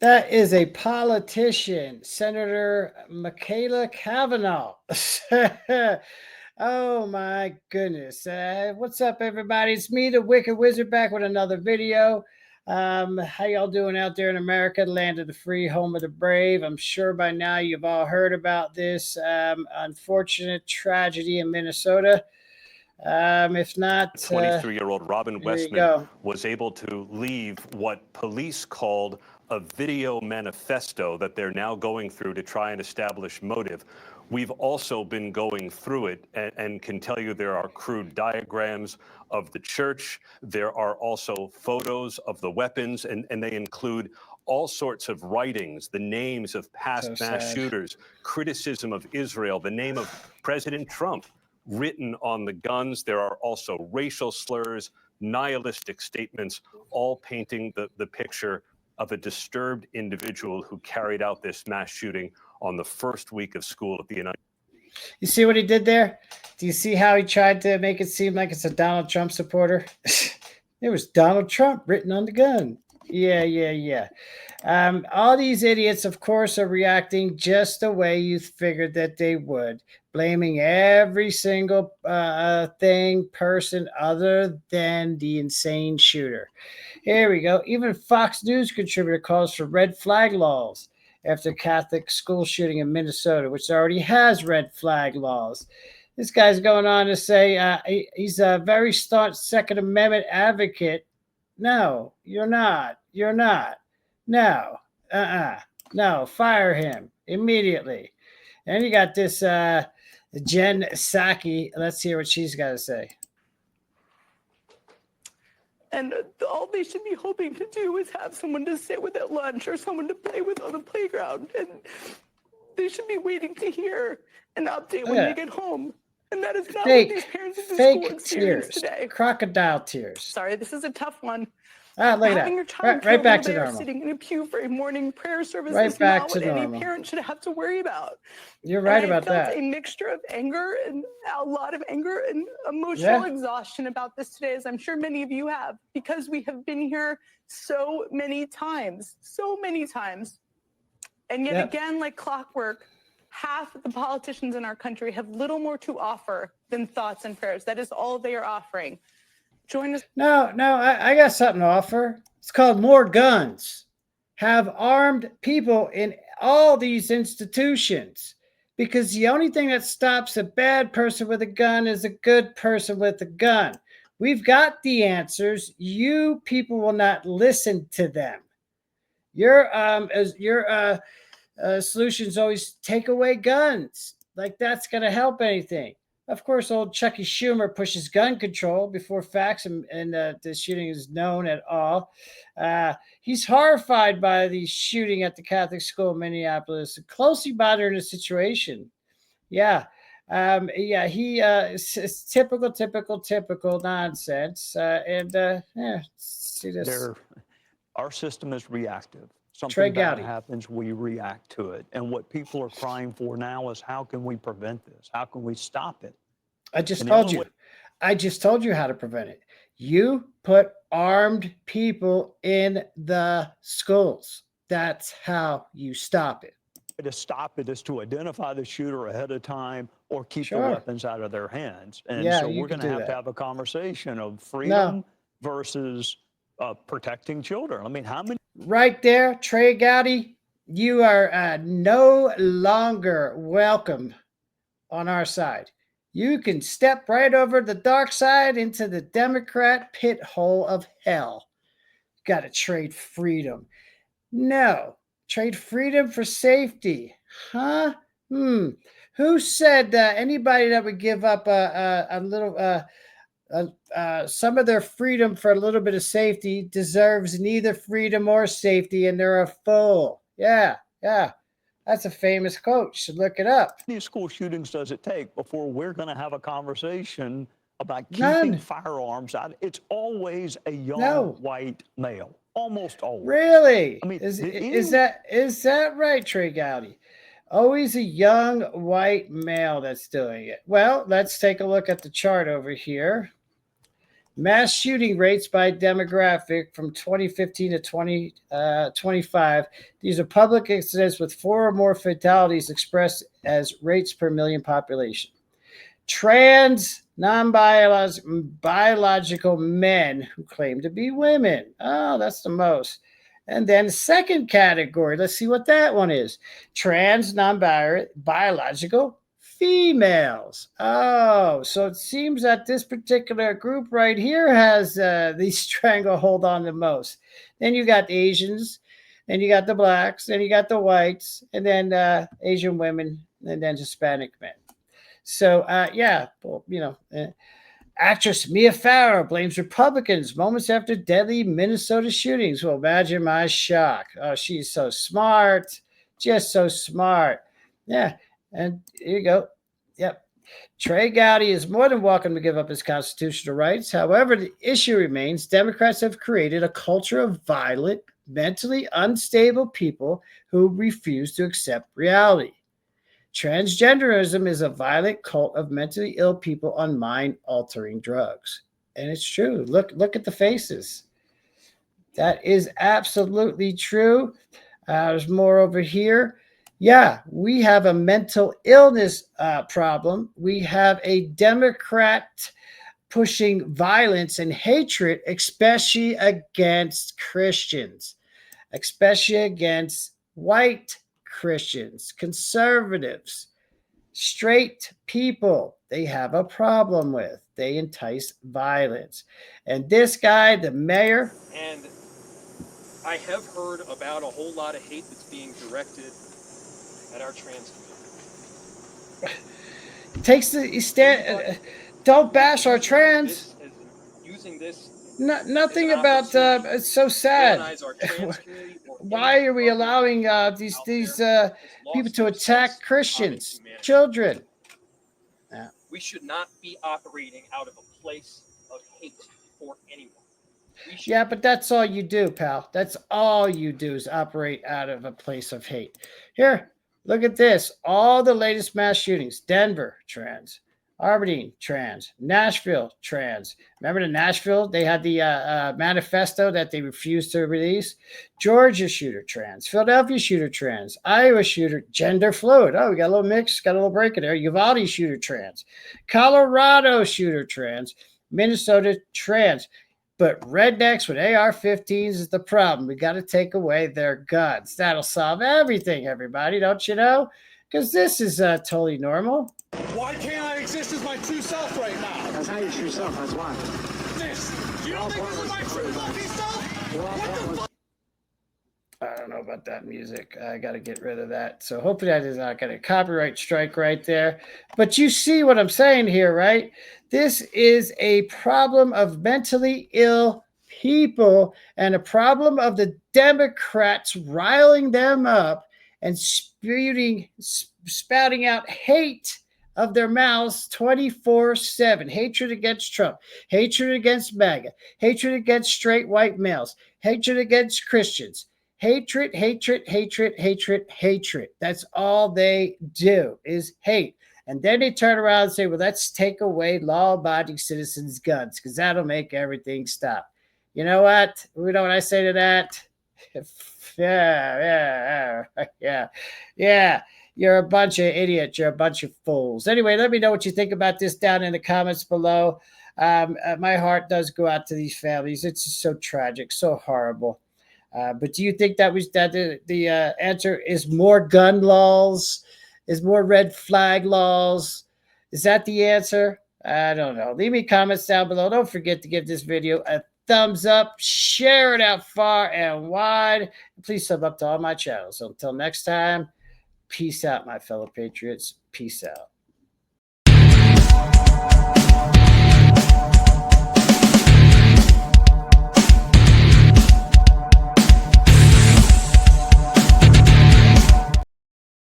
That is a politician, Senator Michaela Kavanaugh. Oh my goodness. What's up, everybody? It's me, the Wicked Wizard, back with another video. How y'all doing out there in America, land of the free, home of the brave? I'm sure by now you've all heard about this unfortunate tragedy in Minnesota. If not, 23-year-old Robin Westman was able to leave what police called a video manifesto that they're now going through to try and establish motive. We've also been going through it and can tell you there are crude diagrams of the church. There are also photos of the weapons, and they include all sorts of writings, the names of past mass shooters, criticism of Israel, the name of President Trump written on the guns. There are also racial slurs, nihilistic statements, all painting the picture of a disturbed individual who carried out this mass shooting on the first week of school at the United States. You see what he did there? Do you see how he tried to make it seem like it's a Donald Trump supporter? It was Donald Trump written on the gun. Yeah. All these idiots, of course, are reacting just the way you figured that they would, blaming every single person other than the insane shooter. Here we go. Even Fox News contributor calls for red flag laws after Catholic school shooting in Minnesota, which already has red flag laws. This guy's going on to say he's a very staunch Second Amendment advocate. No, you're not. You're not. No. No, fire him immediately. And you got this Jen Psaki. Let's hear what she's got to say. And all they should be hoping to do is have someone to sit with at lunch or someone to play with on the playground. And they should be waiting to hear an update when they get home. And that is not what these parents at the school experience today. Crocodile tears. Sorry, this is a tough one. Having your child right back to normal. Sitting in a pew for a morning prayer service right is back not to what normal. Any parent should have to worry about. You're right about that. I felt a mixture of anger and a lot of anger and emotional exhaustion about this today, as I'm sure many of you have, because we have been here so many times. And yet again, like clockwork, half of the politicians in our country have little more to offer than thoughts and prayers. That is all they are offering. Join us. No, I got something to offer. It's called more guns. Have armed people in all these institutions, because the only thing that stops a bad person with a gun is a good person with a gun. We've got the answers. You people will not listen to them. Your solutions always take away guns. Like that's going to help anything. Of course, old Chucky Schumer pushes gun control before facts and the shooting is known at all. He's horrified by the shooting at the Catholic school in Minneapolis, closely monitoring the situation. It's typical nonsense. See this. Our system is reactive. Trey Something bad Gowdy. happens, we react to it. And what people are crying for now is, how can we prevent this? How can we stop it? I just told you how to prevent it. You put armed people in the schools. That's how you stop it. To stop it is to identify the shooter ahead of time or keep the weapons out of their hands. And so we're going to have a conversation of freedom versus protecting children. I mean, how many? Right there, Trey Gowdy, you are no longer welcome on our side. You can step right over the dark side into the Democrat pit hole of hell. Got to trade freedom. No, trade freedom for safety. Huh? Who said anybody that would give up a little some of their freedom for a little bit of safety deserves neither freedom or safety, and they're a fool. Yeah. That's a famous quote. You should look it up. How many school shootings does it take before we're going to have a conversation about keeping firearms out? It's always a young white male. Almost always. Really? I mean, is that right, Trey Gowdy? Always a young white male that's doing it. Well, let's take a look at the chart over here. Mass shooting rates by demographic from 2015 to 2025. These are public incidents with 4 or more fatalities expressed as rates per million population. Trans, non-biological men who claim to be women. Oh, that's the most. And then second category, let's see what that one is. Trans, non-biological females. Oh, so it seems that this particular group right here has the stranglehold on the most. Then you got the Asians, then you got the blacks, then you got the whites, and then Asian women, and then Hispanic men. So, yeah, well, actress Mia Farrow blames Republicans moments after deadly Minnesota shootings. Well, imagine my shock. Oh, she's so smart, just so smart. Yeah, and here you go. Yep. Trey Gowdy is more than welcome to give up his constitutional rights. However, the issue remains Democrats have created a culture of violent, mentally unstable people who refuse to accept reality. Transgenderism is a violent cult of mentally ill people on mind-altering drugs. And it's true. Look at the faces. That is absolutely true. There's more over here. Yeah, we have a mental illness problem. We have a Democrat pushing violence and hatred, especially against Christians, especially against white Christians, conservatives, straight people. They have a problem with. They entice violence. And this guy, the mayor. And I have heard about a whole lot of hate that's being directed at our trans community. Takes the stand. Don't bash our trans. Using this. Nothing about. It's so sad. Why are we allowing these people to attack Christians, children? Yeah. We should not be operating out of a place of hate for anyone. Yeah, but that's all you do, pal. That's all you do is operate out of a place of hate. Here, look at this. All the latest mass shootings. Denver, trans. Aberdeen, trans. Nashville, trans. Remember the Nashville? They had the manifesto that they refused to release. Georgia shooter, trans. Philadelphia shooter, trans. Iowa shooter, gender fluid. Oh, we got a little mix, got a little break in there. Uvalde shooter, trans. Colorado shooter, trans. Minnesota, trans. But rednecks with AR-15s is the problem. We got to take away their guns. That'll solve everything, everybody, don't you know? Because this is totally normal. Why can't I exist as my true self right now? That's not your true self, that's why. This! You don't think this is my true fucking self? What the fuck? I don't know about that music. I got to get rid of that. So hopefully that is not going to copyright strike right there. But you see what I'm saying here, right? This is a problem of mentally ill people and a problem of the Democrats riling them up and spouting out hate of their mouths 24/7. Hatred against Trump, hatred against MAGA, hatred against straight white males, hatred against Christians. Hatred, hatred, hatred, hatred, hatred. That's all they do is hate. And then they turn around and say, well, let's take away law-abiding citizens' guns because that'll make everything stop. You know what? You know what I say to that? Yeah. You're a bunch of idiots. You're a bunch of fools. Anyway, let me know what you think about this down in the comments below. My heart does go out to these families. It's just so tragic, so horrible. But do you think that the answer is more gun laws, is more red flag laws? Is that the answer? I don't know. Leave me comments down below. Don't forget to give this video a thumbs up, share it out far and wide. Please sub up to all my channels. So until next time, peace out, my fellow patriots. Peace out.